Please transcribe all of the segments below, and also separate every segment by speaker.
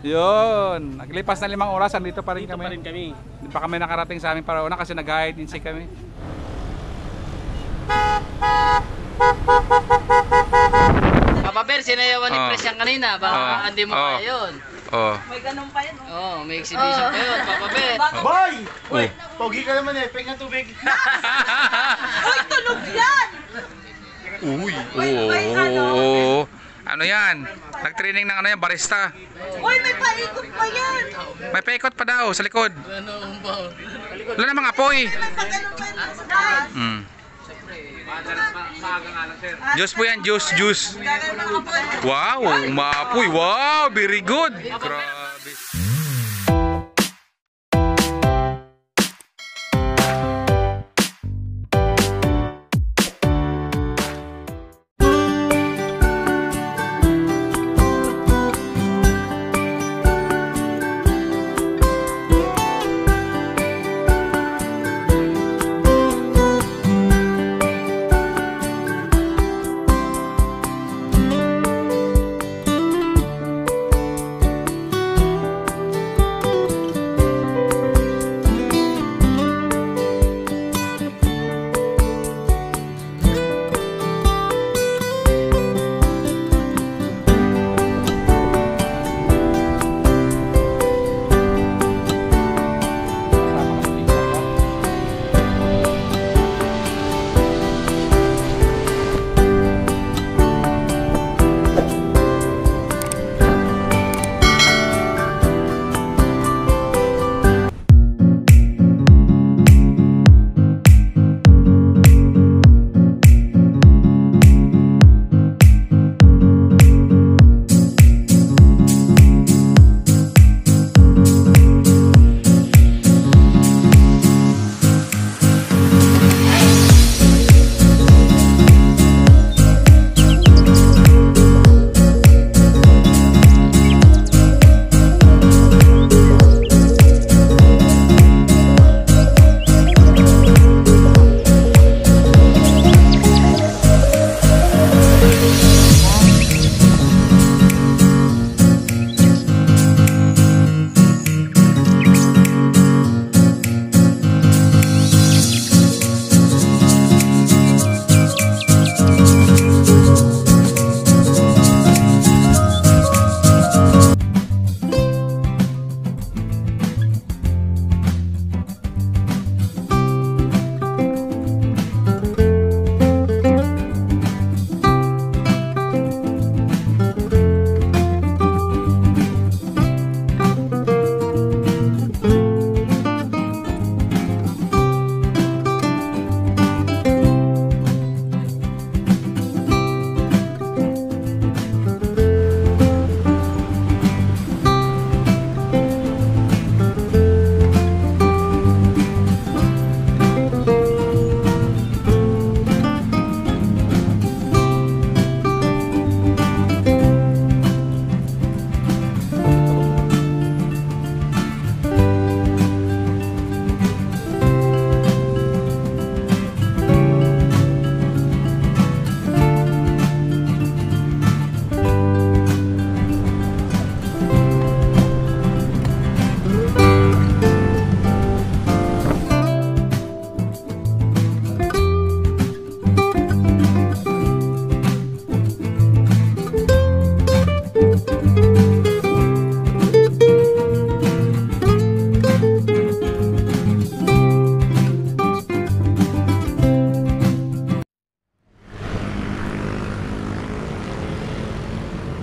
Speaker 1: Yun, naglipas na 5 oras, andito pa rin
Speaker 2: Dito
Speaker 1: kami.
Speaker 2: pa rin kami.
Speaker 1: Hindi pa kami nakarating sa aming parauna kasi nag-hide in kami.
Speaker 3: Papa Bear, sinayawan ni Pres yan kanina. Baka hindi mo kaya yun.
Speaker 1: Oh.
Speaker 4: May ganun pa yun.
Speaker 3: Oo, may exhibition pa yun, Papa Bear.
Speaker 2: Boy! Uy, pogi ka naman eh. Pengen tubig.
Speaker 4: Uy, tunog yan!
Speaker 1: Uy, oo. Ano yan? Nag-training ng ano yan, barista.
Speaker 4: Uy, may paikot pa yan!
Speaker 1: May paikot pa daw sa likod.
Speaker 3: Ano ba?
Speaker 1: Wala namang apoy.
Speaker 4: May pag-ganun pa yan sa taas.
Speaker 1: Juice po yan, juice.
Speaker 4: Gagawin ng apoy.
Speaker 1: Wow, maapoy. Wow, very good. Grabe.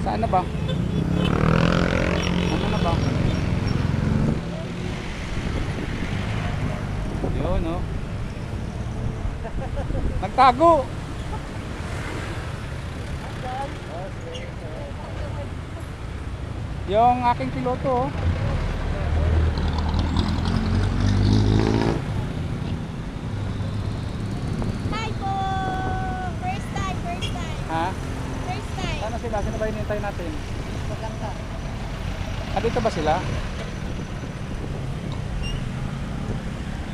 Speaker 1: Saan na ba? Ano na ba? Yun, oh. Nagtago! Yung aking piloto, oh.
Speaker 4: Hi po! First time.
Speaker 1: Ha?
Speaker 4: First time.
Speaker 1: Saan na sila? Sino ba hinintay natin?
Speaker 4: Maganda.
Speaker 1: Ah, dito ba sila?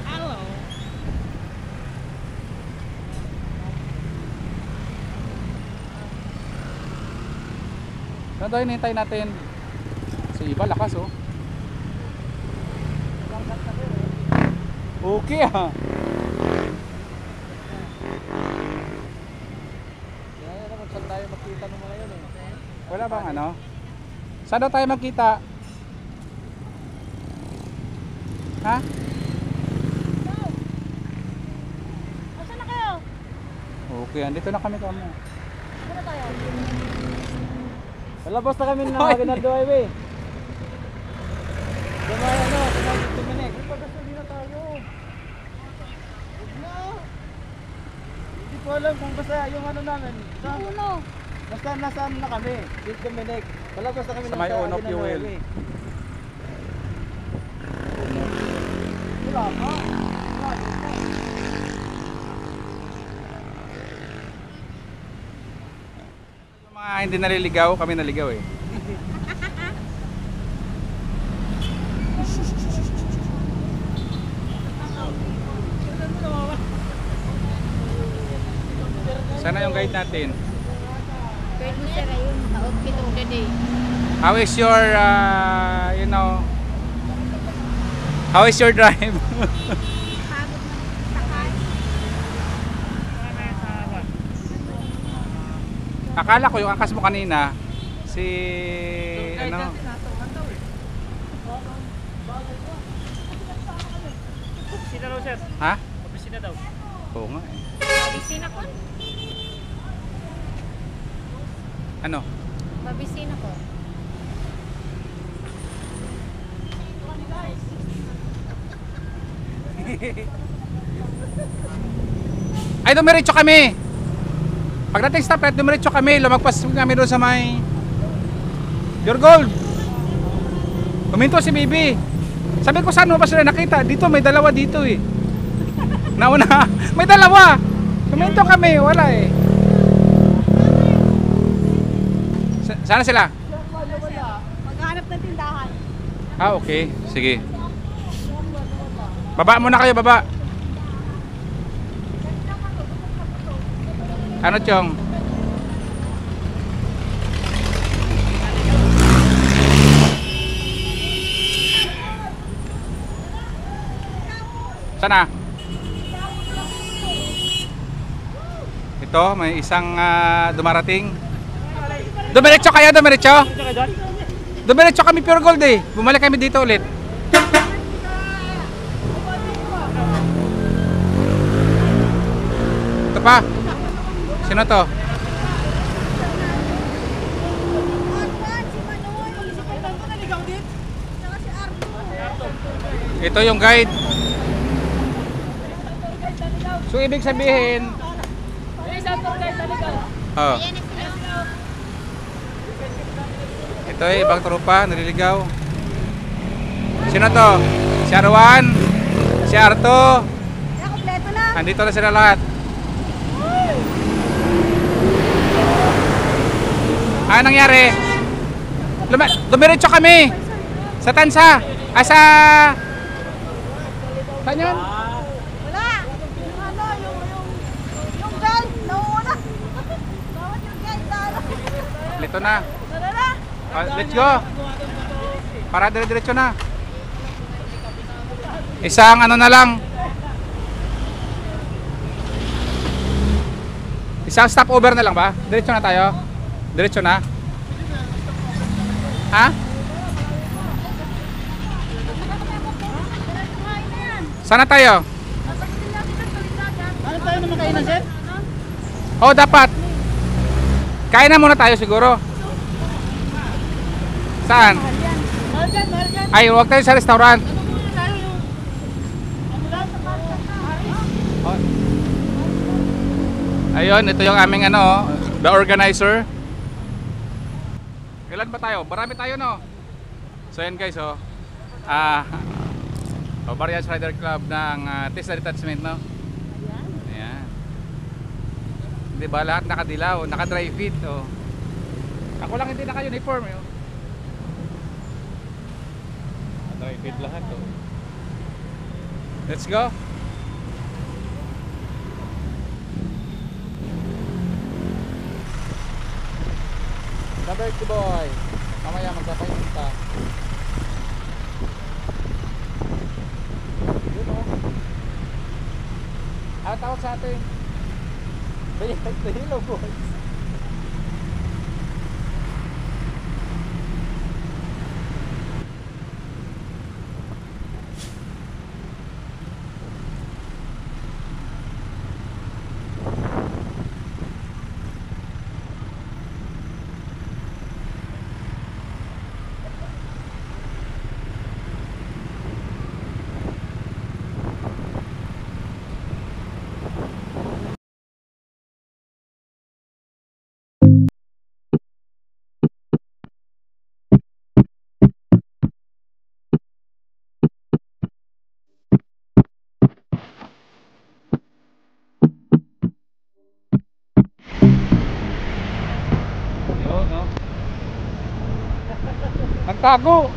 Speaker 4: Hello.
Speaker 1: Saan tayo hinihintay natin? Si iba lakas oh. Okay ah. Saan tayo magkita ng mga yun eh? Wala bang ano? Saan daw tayo magkita? Ha?
Speaker 4: Asan na kayo?
Speaker 1: Okay, andito na kami kamo.
Speaker 4: Saan na tayo?
Speaker 3: Palabas na kami ng mga Ginaldo Highway. Dumay ano, dumay Tuminig.
Speaker 2: Pagkasabi na tayo. Huwag na. Hindi ko alam kung basta yung ano namin.
Speaker 4: Uno.
Speaker 2: Basta nasaan na kami.
Speaker 3: Dito Tuminig. Palabas na kami
Speaker 1: Sa may Uno Fuel.
Speaker 2: Wala ka. Wala ka.
Speaker 1: Yung mga hindi naliligaw, kami naligaw eh. Sana yung guide natin.
Speaker 4: Pwede mo sir ayun. Outfit of the day.
Speaker 1: How is your, you know, how is your drive?
Speaker 4: Pagod man sakay.
Speaker 1: Akala ko yung angkas mo kanina, si, ano,
Speaker 3: Sina daw sir.
Speaker 1: ha?
Speaker 3: Opisina daw.
Speaker 1: Oo nga eh.
Speaker 4: Babisina ko.
Speaker 1: Ano?
Speaker 4: Babisina ko.
Speaker 1: Ay, dumiretso kami! Pagdating stoplight, dumiretso kami. Lumagpas kami doon sa may Pure Gold. Kuminto si Bibi. Sabi ko, saan mo ba sila nakita? Dito, may dalawa dito eh. Nauna, may dalawa! Kuminto kami, wala eh. Sana sila?
Speaker 4: Maghanap ng tindahan.
Speaker 1: Ah, okay. Sige. Baba muna kayo, baba. Ano, Chong? Sana? Ito, may isang dumarating. Dumiretso kayo, dumiretso? Dumiretso kami Pure Gold eh. Bumalik kami dito ulit. Ito pa. Sino to? Ito yung guide. So ibig sabihin, oh, ito ay ibang tropa, naliligaw. Sino to? Si Arwan, si Arto.
Speaker 4: Kompleto na.
Speaker 1: Andito na sila lahat. Ano nangyari? Dumiretso kami sa Tansa. Sa saan yun?
Speaker 4: Wala. Yung ano, yung guide, nauuna. Bawat yung guide, dalo.
Speaker 1: Lito na.
Speaker 4: Tara na.
Speaker 1: Let's go. Para dire-diretso na. Isang ano na lang. Isang stopover na lang ba? Diretso na tayo. Diretso na. Ha? Sana tayo?
Speaker 3: Ano tayo naman kainan sir?
Speaker 1: Oh, dapat. Kain na muna tayo siguro. Saan? Ay, huwag tayo sa restaurant. Oh. Ayun, ito yung aming ano, the organizer. Kailan ba tayo? Marami tayo no? So yan guys oh. Variance Rider Club ng Tesla Detachment no? Ayan. Hindi ba lahat nakadilaw, naka-dry fit oh. Ako lang hindi naka-uniform eh. Dry fit lahat oh. Let's go. birthday boy. Mamaya magpapahinta ka. Yun o. Tawag sa atin. Hello boys. Yun no. Nagtago.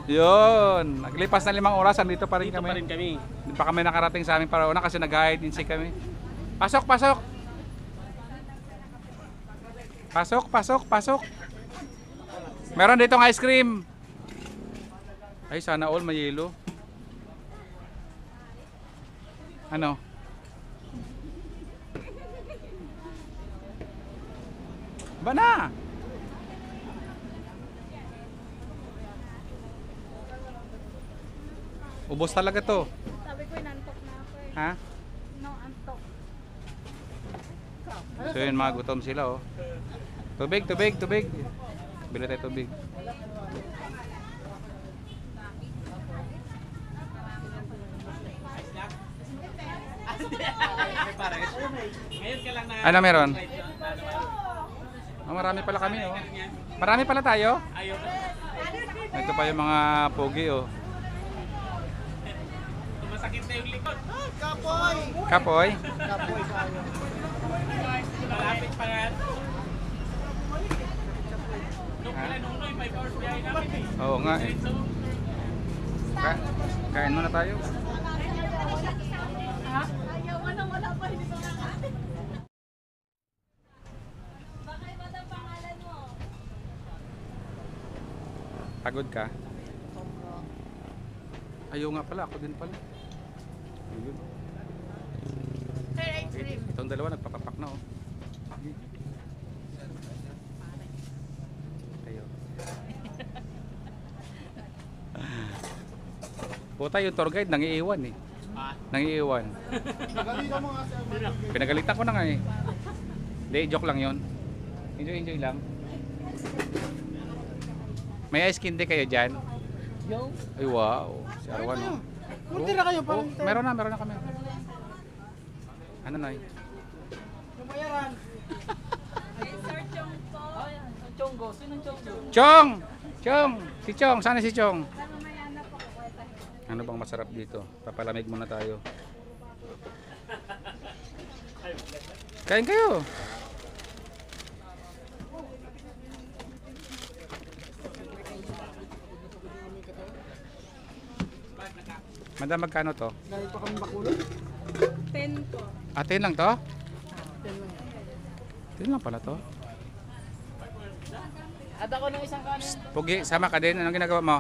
Speaker 1: Yun. Naglipas na 5 oras, andito pa rin
Speaker 2: Dito
Speaker 1: kami.
Speaker 2: pa rin kami.
Speaker 1: Hindi pa kami nakarating sa aming parauna kasi nag-hide in kami. Pasok, pasok. Pasok, pasok, pasok. Meron ditong ice cream. Ay, sana all may yelo. Ano? Ba na? Ubos talaga to.
Speaker 4: Sabi ko, inantok na ako eh.
Speaker 1: Ha?
Speaker 4: No, antok.
Speaker 1: So yun, mga gutom sila oh. Tubig, tubig, tubig. Bili tayo tubig. Ano meron? Oh, marami pala kami oh. Marami pala tayo. Ito pa yung mga pogi oh.
Speaker 2: Masakit na yung likod.
Speaker 1: Kapoy.
Speaker 2: Kapoy tayo. Malapit pa yan. Nung pala nung 5 hours biyahe namin eh.
Speaker 1: Oo nga eh. Kain muna tayo.
Speaker 4: Ayaw, ano, wala pa, hindi ko nakakain. Baka iba ang pangalan mo.
Speaker 1: Pagod ka? Ayaw nga pala, ako din pala. Ayun.
Speaker 4: Sir, ice cream.
Speaker 1: Itong dalawa nagpapapak na oh. Ayaw. Puta yung tour guide nangiiwan eh. Nangiiwan. Pinagalitan ko na nga eh. Hindi, joke lang yun. Enjoy, enjoy lang. May ice candy kayo dyan?
Speaker 2: Yo.
Speaker 1: Ay wow, si Arwan oh.
Speaker 2: Munti na kayo parang
Speaker 1: Oh, meron na kami. Ano na
Speaker 2: yung bayaran.
Speaker 4: Sir Chong po.
Speaker 2: Chonggo, sinong Chonggo?
Speaker 1: Chong! Chong! Si Chong, sana si Chong.
Speaker 4: Sa mamaya na po.
Speaker 1: Ano bang masarap dito? Papalamig muna tayo. Kain kayo. Madam, magkano to?
Speaker 2: Dahil pa kami bakulot.
Speaker 4: 10 po.
Speaker 1: Atin lang to? 10 lang pala to.
Speaker 2: At ako ng isang kanin.
Speaker 1: Pugi, sama ka din. Anong ginagawa mo?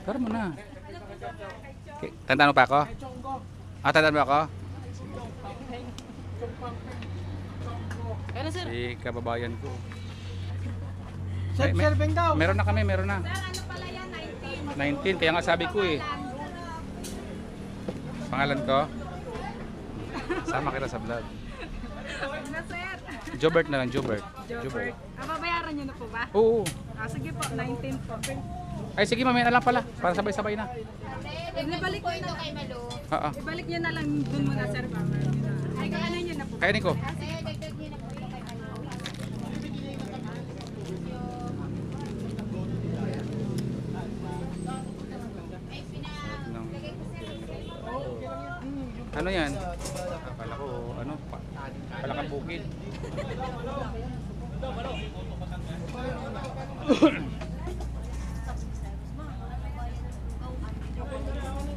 Speaker 1: Tara mo na. Okay. Tandaan mo pa ako? Ah, tandaan mo ako?
Speaker 2: Ano sir?
Speaker 1: Si kababayan ko.
Speaker 2: Sir,
Speaker 1: May-
Speaker 2: serving daw.
Speaker 1: Meron na kami, meron na.
Speaker 4: Sir, ano pala yan?
Speaker 1: 19,
Speaker 4: 19.
Speaker 1: kaya nga sabi ko eh. Pangalan ko? Sama kita sa vlog.
Speaker 4: Huwag na, sir.
Speaker 1: Jobert na lang, Jobert.
Speaker 4: Jobert. Babayaran niyo na po ba?
Speaker 1: Oo.
Speaker 4: Sige po, 19 po.
Speaker 1: Ay sige, mamaya na lang pala. Para sabay-sabay na.
Speaker 4: Ibalik niyo na lang.
Speaker 1: Oo.
Speaker 4: Ibalik niyo na lang dun muna, sir. Ay, ano niyo na po.
Speaker 1: Kainin ko. Ano yan? Akala ko, ano, palakang bukid.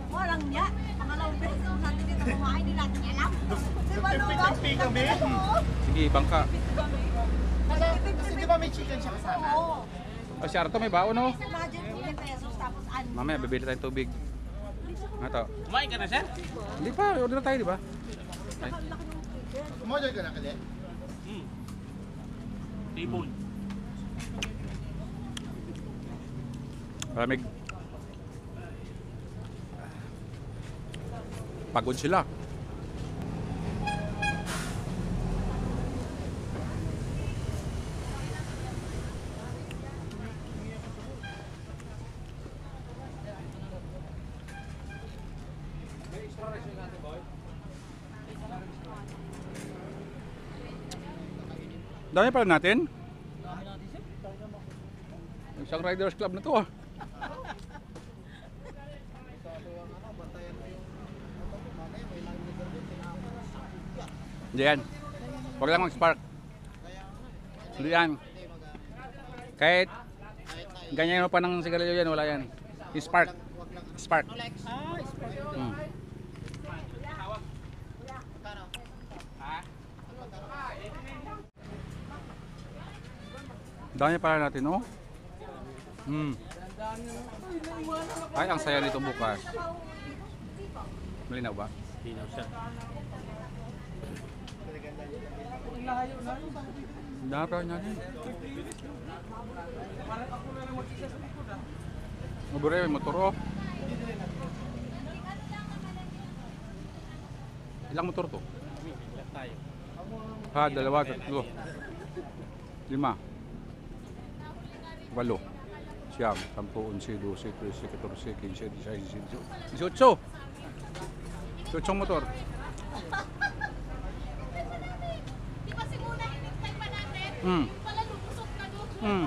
Speaker 4: Walang niya. Pangalawang beses natin dito kumain, hindi natin alam. Di ba, Lugang?
Speaker 2: kami.
Speaker 1: Sige, bangka.
Speaker 2: Kasi di ba may chicken siya kasama?
Speaker 4: Oo.
Speaker 1: O si Arto, may baon oh.
Speaker 4: Imagine 20 pesos tapos ano.
Speaker 1: Mamaya, bibili tayong tubig. Ano to?
Speaker 2: Kumain ka na sir?
Speaker 1: Hindi pa, order na tayo, di ba? Ay,
Speaker 2: Kumorder ka na kali? Table.
Speaker 1: malamig. Pagod sila. Dami pala natin. Isang Riders Club na to ah. Diyan. Huwag lang mag-spark. Diyan. Kahit Ganyan mo pa ng sigarilyo yan, wala yan. Yung spark. Spark. Hmm. Dami pala natin, oh. Hmm. Ay, ang saya nito bukas. Malinaw ba?
Speaker 2: Linaw siya.
Speaker 1: Dami pala natin. Mabure, may motor, oh. Ilang motor to?
Speaker 2: Tayo.
Speaker 1: Ha, 2, 3, 5, 8, 9, 10, 11, 12, 13, 14, 15, 16, 17, 18 motor.
Speaker 4: Di ba simula inintay pa natin?
Speaker 1: Hmm.
Speaker 4: Pala lumusok na doon.
Speaker 1: Hmm.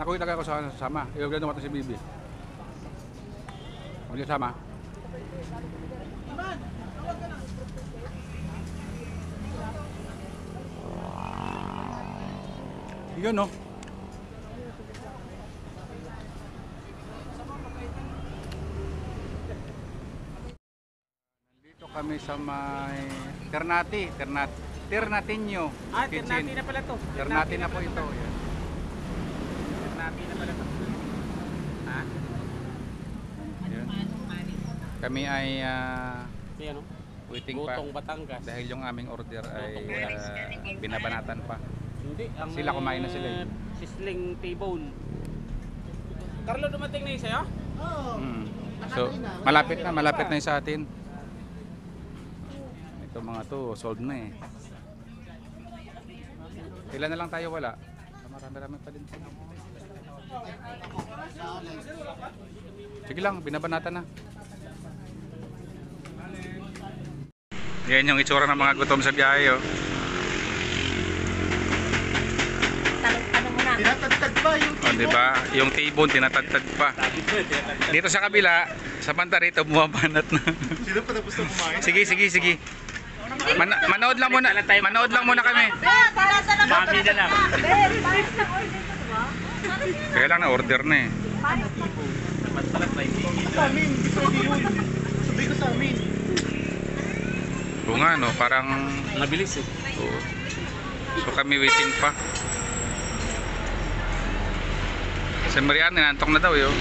Speaker 1: Ako ilagay ko sa sama. Ilagay naman si Bibi. Huwag niya sama. Yun, no? Nandito kami sa may Ternatiño.
Speaker 2: Ternati na pala to.
Speaker 1: Ternati na po ito. Yan.
Speaker 2: Ternati na pala to. Ha?
Speaker 1: Yun. Kami ay
Speaker 2: Yan o.
Speaker 1: waiting pa
Speaker 2: Gutong Batangas.
Speaker 1: dahil yung aming order ay binabanatan pa.
Speaker 2: Hindi. Ang,
Speaker 1: Sila kumain na sila eh.
Speaker 2: Sisling T-bone. Carlo, dumating na yung sa'yo?
Speaker 1: Mm. So, malapit na yung sa atin. Ito mga to, sold na eh. Ilan na lang tayo wala? Marami-rami pa din. Sige lang, binabanatan na. Yan yung itsura ng mga gutom sa biyahe, oh.
Speaker 4: Ano mo na?
Speaker 2: Tinatagtag pa yung
Speaker 1: O, diba? Yung tibon, tinatagtag pa. Dito sa kabila, sa banda rito, bumabanat na.
Speaker 2: Sino pa tapos na kumain?
Speaker 1: Sige. Manood lang muna. Manood lang muna kami.
Speaker 2: Mami na lang.
Speaker 1: Kaya lang na-order na eh.
Speaker 2: Sa amin, pwede yun. Sabi ko sa amin.
Speaker 1: Oo nga, no? Parang...
Speaker 2: Nabilis eh.
Speaker 1: Oo. So kami waiting pa. Si Marian, nantok na daw yun.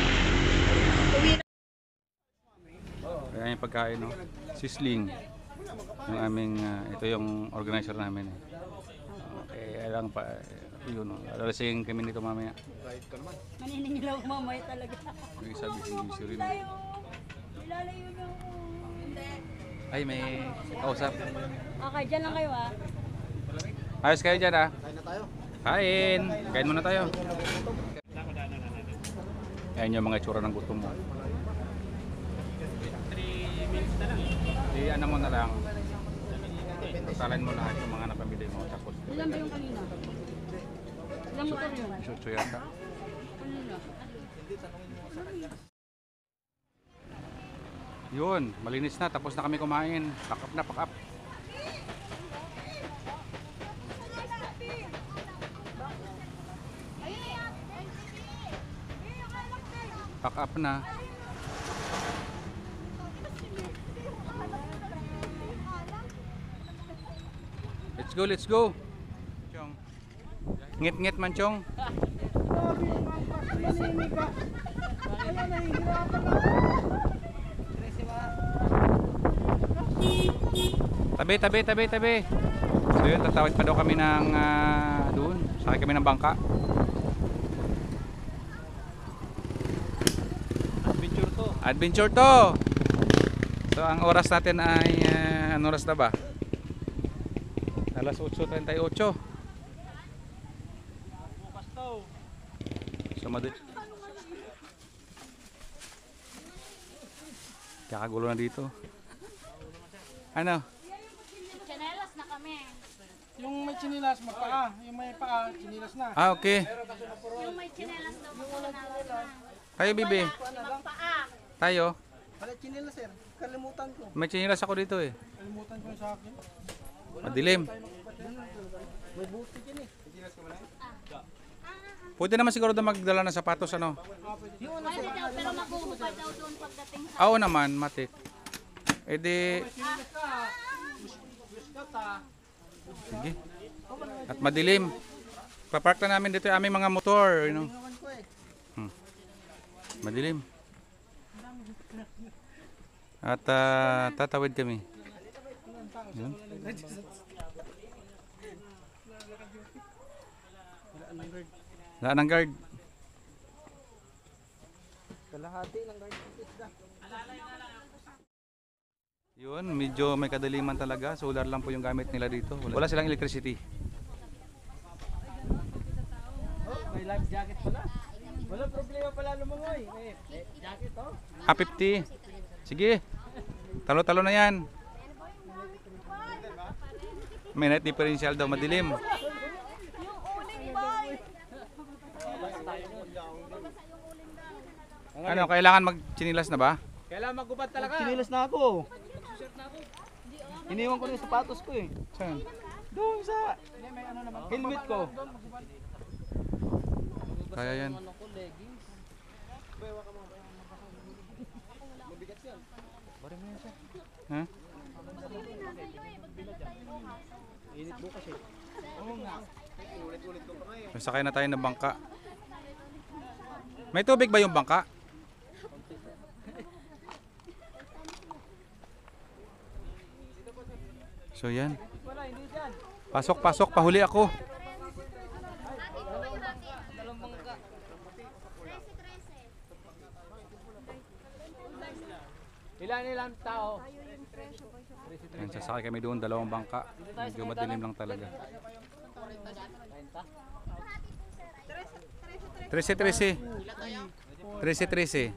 Speaker 1: Kaya yung pagkain, no? Sisling. Yung aming, ito yung organizer namin eh. Okay, alang pa, yun, no? Alalasing kami nito mamaya.
Speaker 4: Maninilaw mamaya talaga.
Speaker 1: Yung isa, busy rin.
Speaker 4: Ilalayo na ako. Hindi.
Speaker 1: Ay, may kausap.
Speaker 4: Okay, dyan lang kayo ah.
Speaker 1: Ayos kayo dyan, ah.
Speaker 2: Kain na tayo.
Speaker 1: Kain! Kain muna tayo. Ayan yung mga itsura ng gutom mo.
Speaker 2: 3 minutes na lang.
Speaker 1: Di ano mo na lang. Totalan mo lahat yung mga napamili mo. Tapos,
Speaker 4: Ilan ba yung kanina? Ilang motor yun?
Speaker 1: shoot yata.
Speaker 4: Kanina.
Speaker 1: Yun, malinis na. Tapos na kami kumain. Pack up na, pack up. Pack up na. Let's go. Chong. Ngit-ngit man, Chong. Tabi. So yun, tatawid pa daw kami ng doon. Sakay kami ng bangka. Adventure to. So ang oras natin ay ano oras na ba? Alas 8:38. So madali. Kakagulo na dito. Ano?
Speaker 4: Chanelas na kami.
Speaker 2: Yung may chinilas, magpaa. Yung may paa, chinilas na.
Speaker 1: Ah, okay.
Speaker 4: Yung may chanelas daw, makuha na.
Speaker 1: Kayo, Bibi.
Speaker 4: Ibang paa.
Speaker 1: Tayo.
Speaker 2: Wala chinila sir. Kalimutan ko.
Speaker 1: May chinilas ako dito eh.
Speaker 2: Kalimutan ko sa akin.
Speaker 1: Madilim.
Speaker 2: May buti dyan eh.
Speaker 1: Pwede naman siguro daw magdala ng sapatos ano.
Speaker 4: Pwede daw, pero maghuhubad daw doon pagdating sa...
Speaker 1: Oo naman, matik. E di... Sige. At madilim. Papark na namin dito yung aming mga motor. You know? Madilim. At tatawid kami. Yun. Wala ng guard.
Speaker 2: Kalahati ng guard ng isda.
Speaker 1: Yun, medyo may kadaliman talaga. Solar lang po yung gamit nila dito. Wala silang electricity.
Speaker 2: May life jacket pala. Wala problema pala lumangoy. May jacket oh.
Speaker 1: 50. Sige. Talo-talo na yan. May night differential daw, madilim.
Speaker 4: Yung uling boy!
Speaker 1: Ano, kailangan mag-chinilas na ba?
Speaker 2: Kailangan magubad talaga. Chinilas na ako. Iniwan ko na yung sapatos ko eh.
Speaker 1: Saan?
Speaker 2: Doon sa helmet ko.
Speaker 1: Kaya yan. Ha?
Speaker 2: Init bukas eh. Oo nga. Ulit-ulit ko pa ngayon.
Speaker 1: Sakay na tayo ng bangka. May tubig ba yung bangka? So yan. Pasok, pasok, pahuli ako.
Speaker 2: Ilan tao?
Speaker 1: Yan, sasakay kami doon, dalawang bangka. Medyo madilim lang talaga. 13. 13.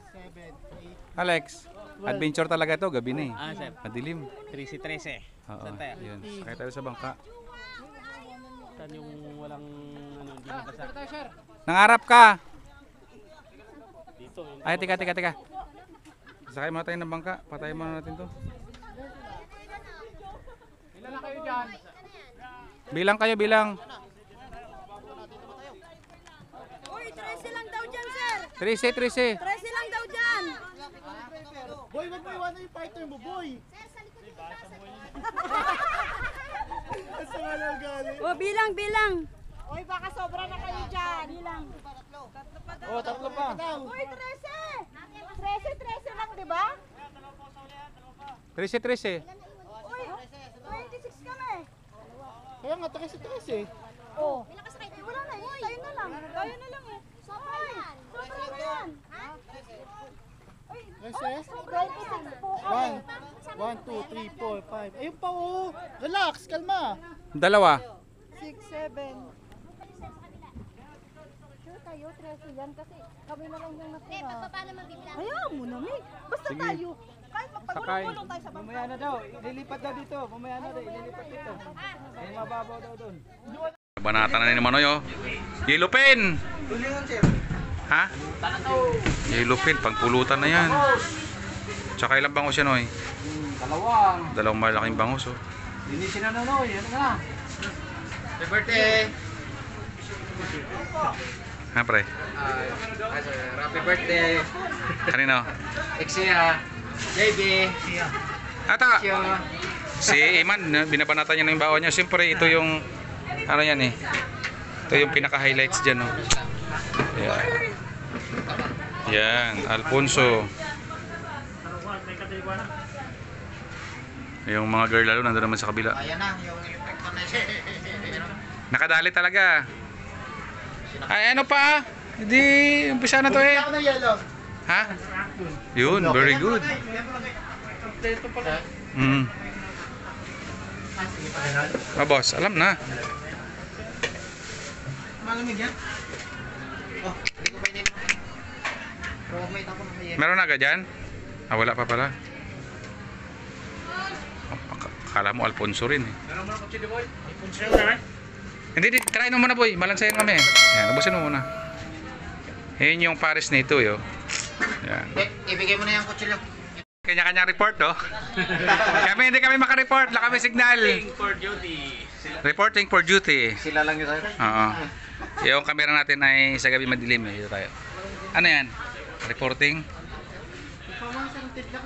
Speaker 1: Alex, adventure talaga to, gabi na eh.
Speaker 2: Sir.
Speaker 1: Madilim.
Speaker 2: 13.
Speaker 1: Oo, yun. Sakay tayo sa bangka.
Speaker 2: Saan yung walang ano, hindi nabasa?
Speaker 1: Nangarap ka!
Speaker 2: Dito.
Speaker 1: Ay, tika. Sakay muna tayo ng bangka. Patayin muna natin to.
Speaker 2: Ilan na kayo dyan?
Speaker 1: Bilang kayo, bilang.
Speaker 4: Uy, 13 lang daw dyan, sir!
Speaker 1: 13.
Speaker 4: 13 lang daw dyan!
Speaker 2: Boy, wag mo iwanan yung partner mo, boy!
Speaker 4: O, bilang! Uy, baka sobra na kayo dyan! Bilang.
Speaker 2: Oh, tatlo pa.
Speaker 4: Uy, 13! 13 lang, di ba?
Speaker 1: 13.
Speaker 4: Uy, 26 kami.
Speaker 2: Kaya nga, 13.
Speaker 4: Oh. Wala na yun. Tayo na lang eh. Sobra yan. Sobra na yan. Uy, 26 po kami.
Speaker 2: 1, 2, 3, 4, 5. Ayun pa oh. Relax, kalma.
Speaker 1: Dalawa.
Speaker 4: 6, 7. Sure tayo, 13 yan kasi kami na lang yung natira. Paano mabibilang? Hayaan mo na, Mig. Basta
Speaker 1: Sige.
Speaker 4: tayo. Kahit magpagulong-gulong tayo sa bangka.
Speaker 2: Mamaya na daw, ililipat daw dito. Mamaya na daw, ililipat dito. Ay, mababaw daw doon.
Speaker 1: Banata na naman oy, oh. Yellow pen.
Speaker 2: Tulingan, sir.
Speaker 1: Ha? Yellow pen, pangpulutan na yan. Tsaka ilang bangus yan, oy. Dalawang malaking bangus, oh.
Speaker 2: Linisin na noy, ano na? Happy birthday!
Speaker 1: Ha, pre?
Speaker 2: Happy birthday!
Speaker 1: Kanino?
Speaker 2: Exia! JB!
Speaker 1: Ata! Si Iman, binabanatan niya ng baon niya. Siyempre, ito yung, ano yan eh. Ito yung pinaka-highlights dyan, oh. Yan. Yan, Alfonso. Yung mga girl lalo, nandun naman sa kabila.
Speaker 2: Ayan na, yung effect na
Speaker 1: Nakadali talaga. Ay, ano pa? Hindi, umpisa na to eh.
Speaker 2: Ako na yellow.
Speaker 1: Ha? Yun, very good.
Speaker 2: Ito pala.
Speaker 1: Boss, alam na.
Speaker 2: Malamig yan? Oh, hindi ko pa yun. Roommate ako na yellow.
Speaker 1: Meron na agad dyan? Ah, wala pa pala. Akala mo Alfonso rin eh.
Speaker 2: Meron mo na kutsi di boy? Alfonso na.
Speaker 1: Hindi, try mo muna boy. Malansayan kami. Yan, ubusin mo muna. Yan yung pares nito yo. Yan.
Speaker 2: Ibigay mo na yung kutsilyo.
Speaker 1: Kanya-kanya report, oh. Hindi kami makareport. Wala kami signal. Reporting for duty.
Speaker 2: Sila lang yun tayo.
Speaker 1: Oo. Yung camera natin ay sa gabi madilim. Dito tayo. Ano yan? Reporting?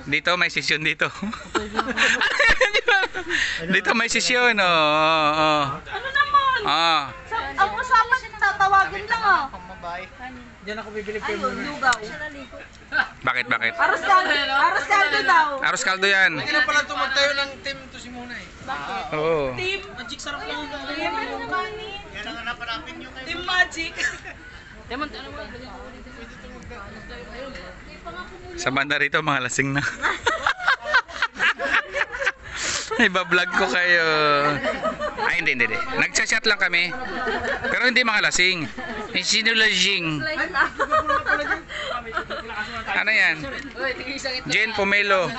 Speaker 1: Dito may session dito. Dito may session, oh.
Speaker 4: Ano naman? Ang usapan, tatawagin lang ah.
Speaker 2: Diyan ako bibili ko
Speaker 4: Ayun, lugaw.
Speaker 1: Bakit?
Speaker 4: Aros kaldo daw.
Speaker 1: Aros kaldo yan.
Speaker 2: Hindi na pala tumagtayo ng team to si Muna eh.
Speaker 1: Oo.
Speaker 4: Team.
Speaker 2: Magic sarap lang.
Speaker 4: Team naman eh.
Speaker 2: Yan ang napanapin nyo kayo.
Speaker 4: Team Magic.
Speaker 3: Demon, ano mo?
Speaker 1: Sa banda rito, mga lasing na. Iba-vlog ko kayo. Ay, hindi. Nagsa-chat lang kami. Pero hindi mga lasing. Sinulajing. Ano yan? Gin Pomelo.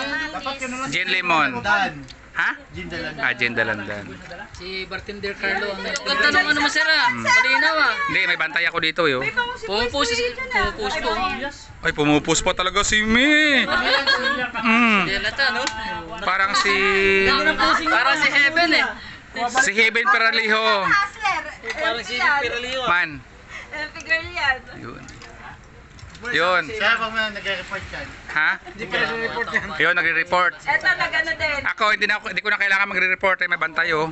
Speaker 1: Gin Lemon.
Speaker 2: Dan.
Speaker 1: Ha?
Speaker 2: Gin Dalan.
Speaker 1: Gin Dalandan.
Speaker 3: Si bartender Carlo. Ganda nung ano mo sir ah. Malinaw ah.
Speaker 1: Hindi, may bantay ako dito yo.
Speaker 3: Pumupus po.
Speaker 1: Ay, pumupus pa talaga si Me.
Speaker 3: Yan na ta, no?
Speaker 1: Parang si
Speaker 3: Para si Heaven eh.
Speaker 1: Heaven Peraliho.
Speaker 4: Hustler.
Speaker 3: Parang si Piralio.
Speaker 1: Man.
Speaker 4: Figure yan.
Speaker 1: Yun.
Speaker 2: Siya pa mo nagre-report yan.
Speaker 1: Ha?
Speaker 2: Hindi pa nagre-report yan.
Speaker 1: Yun, nagre-report.
Speaker 4: Eto, nagano din.
Speaker 1: Ako, hindi ko na kailangan magre-report. May bantay, oh.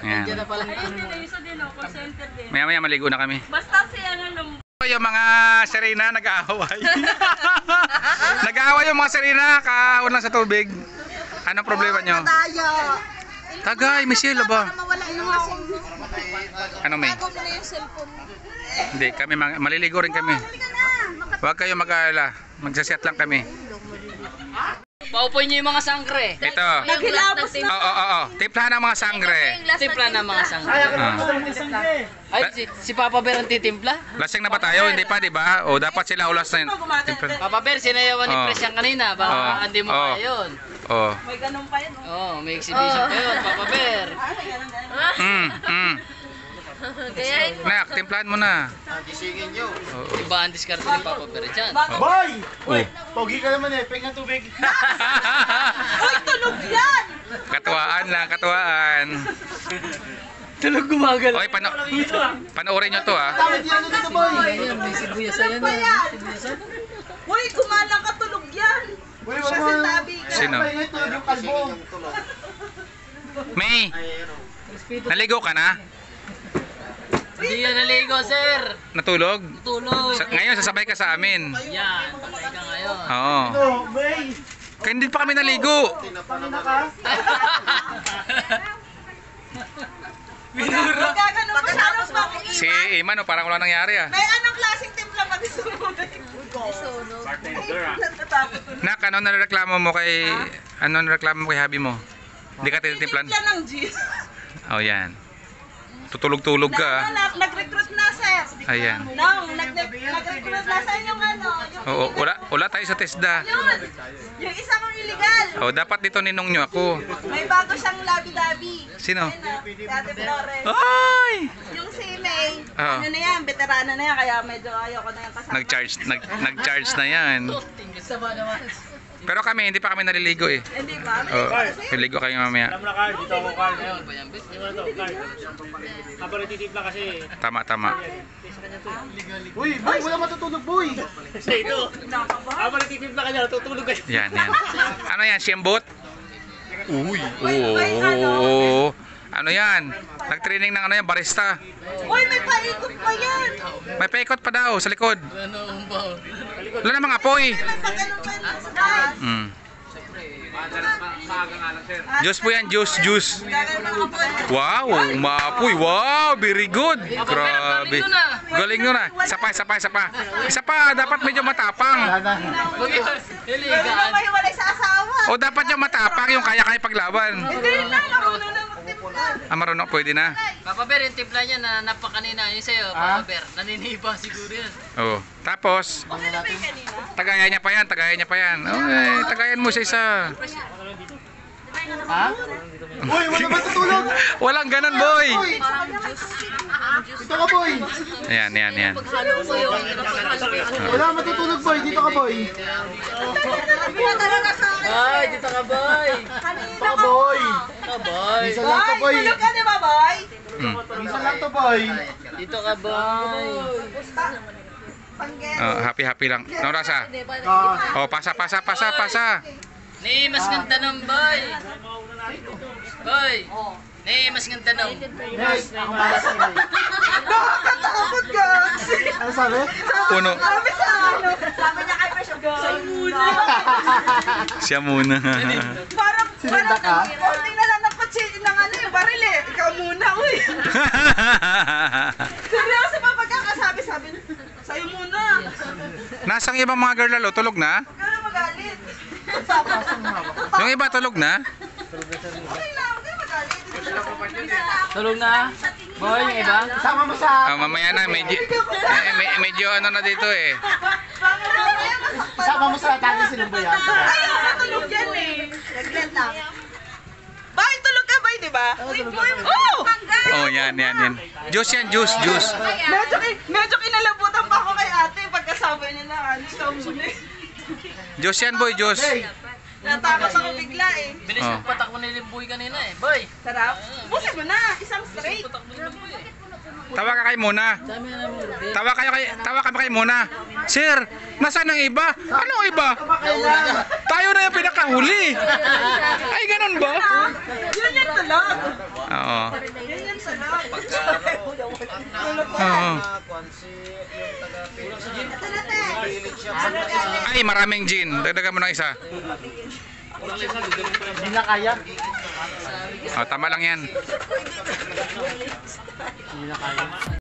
Speaker 1: Yan.
Speaker 4: Ayun din, isa din oh, call center din.
Speaker 1: Maya-maya maligo na kami.
Speaker 4: Basta si ano nung...
Speaker 1: Yung mga Serena nag-aaway. Nag-aaway yung mga Serena kaulan sa tubig. Anong problema nyo?
Speaker 4: Tayo.
Speaker 1: Tagay, Michelle ba?
Speaker 4: Mawala yung akong...
Speaker 1: Ano may?
Speaker 4: Bago mo na yung cellphone mo.
Speaker 1: Hindi, kami maliligo rin kami.
Speaker 4: Halika na.
Speaker 1: Huwag kayo mag-aalala. Magsaset lang kami.
Speaker 3: Paupoy niyo yung mga sangre.
Speaker 1: Ito.
Speaker 4: Naghilamos na.
Speaker 1: Oo. Timplahan ng mga sangre.
Speaker 3: Timpla na mga sangre.
Speaker 1: Ah.
Speaker 3: Ay, si Papa Bear ang titimpla.
Speaker 1: Lasing na ba tayo? Hindi pa, di ba? O dapat sila ulas na yun. Timpla.
Speaker 3: Papa Bear, sinayawan ni
Speaker 1: Oh.
Speaker 3: Pres yan kanina. Baka hindi mo
Speaker 1: Oh.
Speaker 3: kaya yun.
Speaker 1: Oh.
Speaker 4: May ganun pa yun.
Speaker 3: Oh, may exhibition pa yun, Papa Bear.
Speaker 1: Nak, timplahan mo na.
Speaker 2: Gisingin nyo.
Speaker 1: Oo.
Speaker 3: Iba ang diskarte ni Papa Bear dyan.
Speaker 2: Boy! Uy! Pogi ka naman eh. Peg ng tubig.
Speaker 4: Uy, tulog yan!
Speaker 1: Katuwaan lang, katuwaan.
Speaker 3: Tulog gumagal.
Speaker 1: Okay, panoorin nyo to, ha.
Speaker 2: Bakit yan dito, boy?
Speaker 3: May sibuyas
Speaker 4: Ano pa yan? Uy, kumalang ka tulog yan!
Speaker 2: Uy,
Speaker 4: Siya
Speaker 2: wag
Speaker 4: si
Speaker 2: mo.
Speaker 4: Tabi ka.
Speaker 1: Sino?
Speaker 2: Ito, yung kalbo.
Speaker 1: May, naligo ka na?
Speaker 3: Hindi yan naligo, sir.
Speaker 1: Natulog?
Speaker 3: Tulog.
Speaker 1: Ngayon, sasabay ka sa amin.
Speaker 3: Yan, patay ka ngayon.
Speaker 1: Oo.
Speaker 2: Ito, May.
Speaker 1: Kaya hindi pa kami naligo.
Speaker 2: Pangina ka.
Speaker 4: Magkaganon pa siya ng bakit
Speaker 1: Si Iman, parang wala nangyari, ah.
Speaker 4: May anong klaseng timpla pag isunog? Isunog? Natatakot ko.
Speaker 1: Nak, ano nareklamo mo kay Habi mo? Hindi ka tinitimplan?
Speaker 4: Timpla ng G.
Speaker 1: Oh, yan. Tutulog-tulog ka, ah.
Speaker 4: Nag-recruit na, sir.
Speaker 1: Ayan.
Speaker 4: Nag-recruit na sa inyong ano.
Speaker 1: Oo, wala tayo sa TESDA.
Speaker 4: Yun. Yung isa kong illegal.
Speaker 1: Oh, dapat dito ninong nyo ako.
Speaker 4: May bago siyang labi-labi.
Speaker 1: Sino?
Speaker 4: Si Ate Flores.
Speaker 1: Ay!
Speaker 4: Yung si May,
Speaker 1: Oo.
Speaker 4: ano na yan, veterana na yan, kaya medyo ayoko na yung kasama.
Speaker 1: Nag-charge na yan.
Speaker 3: Sama naman.
Speaker 1: Pero kami, hindi pa kami naliligo eh.
Speaker 4: Hindi ba?
Speaker 1: Oh, naliligo kayo mamaya.
Speaker 2: Alam mo na, Carl. Dito ako, Carl.
Speaker 3: Ayun ba yan, bes?
Speaker 2: Hindi mo na to, Carl. Habang natitipla kasi.
Speaker 1: Tama.
Speaker 2: Uy, boy, wala matutulog, boy. Kasi ito. Habang natitipla ka niya, natutulog ka.
Speaker 1: Yan. Ano yan, siyembot? Uy,
Speaker 4: May ano?
Speaker 1: oo. Ano yan? Nag-training ng ano yan, barista.
Speaker 4: Uy, may paikot pa yan.
Speaker 1: May paikot pa daw sa likod.
Speaker 3: Ano ang baw?
Speaker 1: Wala namang apoy.
Speaker 4: May pag-ano pa yan sa taas.
Speaker 1: Mm. Juice po yan, juice.
Speaker 4: Gagano ka po.
Speaker 1: Wow, umapoy. Wow, very good. Grabe. Galing nyo na. Isa pa, dapat medyo matapang.
Speaker 3: Huwag yun.
Speaker 4: Hindi
Speaker 3: Hiligaan.
Speaker 4: na mahiwalay sa asawa.
Speaker 1: O dapat yung matapang, yung kaya-kaya paglaban.
Speaker 4: Hindi na, marunong na magtimpla.
Speaker 1: Marunong, pwede na.
Speaker 3: Papa Bear, yung timpla niya na napakanina. Yung sa'yo, Papa Bear. Naniniba siguro yan.
Speaker 1: Oh, tapos,
Speaker 4: Ano ba yung kanina?
Speaker 1: tagayan niya pa yan. Okay, tagayan mo sa isa.
Speaker 2: Ha? Boy, wala matutulog!
Speaker 1: Walang ganun, boy.
Speaker 2: Boy! Dito ka, boy!
Speaker 1: Ayan, ayan, ayan.
Speaker 2: Wala matutulog, boy! Dito ka, boy!
Speaker 3: Ay, dito ka, boy.
Speaker 2: Dito ka, boy!
Speaker 3: Boy.
Speaker 2: Minsan lang to, boy!
Speaker 1: Mm.
Speaker 2: Minsan lang to, boy!
Speaker 3: Dito ka, boy.
Speaker 1: Oh, happy lang. Naurasa.
Speaker 2: Ah,
Speaker 1: Oh, pasa.
Speaker 3: Ni, mas ganda ng boy. Boy. Ni, mas ganda ng.
Speaker 2: next! Ako para sa inyo. Ano sabi?
Speaker 1: Puno.
Speaker 4: Sabi niya kay Fresh, sa'yo muna.
Speaker 1: Siya muna.
Speaker 2: Sinunda ka?
Speaker 5: Konti na lang ng kutsi ng ano yung baril eh. Ikaw muna, uy. Seryoso pa pagkakasabi, sabi niya, sa'yo muna.
Speaker 1: Nasang ibang mga girl lalo, tulog na?
Speaker 5: Huwag ka na magalit.
Speaker 1: Yung iba tulog na?
Speaker 5: Okay lang, huwag ka na magalit.
Speaker 3: Tulog na. Boy, yung iba.
Speaker 2: Sama mo sa...
Speaker 1: Mamaya na, medyo ano na dito eh.
Speaker 5: Bakit mamaya masaktan?
Speaker 2: Sama mo sa dati sinumbo yan.
Speaker 5: Ayaw ka tulog yan eh.
Speaker 4: Naglet lang.
Speaker 5: Bakit tulog ka ba, di ba? Oo!
Speaker 1: Oh, yan. Juice yan, juice.
Speaker 5: Medyo kinalabutan pa ako kay ate pagkasabi niya na ano, ikaw muna eh.
Speaker 1: Juice yan, boy, juice.
Speaker 5: Natakot ako bigla eh.
Speaker 3: Bilis
Speaker 1: Oh.
Speaker 3: yung patak mo ni Limboy kanina eh. Boy.
Speaker 5: Sarap. Busin mo na, isang straight.
Speaker 3: Patak mo ni Limboy eh.
Speaker 1: Tawa ka kay muna.
Speaker 3: Dami na namin Ruben.
Speaker 1: Tawa ka kay muna. Sir, nasaan ang iba? Anong iba? Tayo na yung pinakahuli. Ay, ganun ba?
Speaker 5: Yun yung tulog.
Speaker 1: Oo.
Speaker 5: Yun yung tulog.
Speaker 1: Oo.
Speaker 5: Ito na te. Ano galing?
Speaker 1: Ay, maraming gin. Dagdagan mo ng isa.
Speaker 2: Hindi na kaya.
Speaker 1: Oh, tama lang yan.
Speaker 2: Hindi na kaya.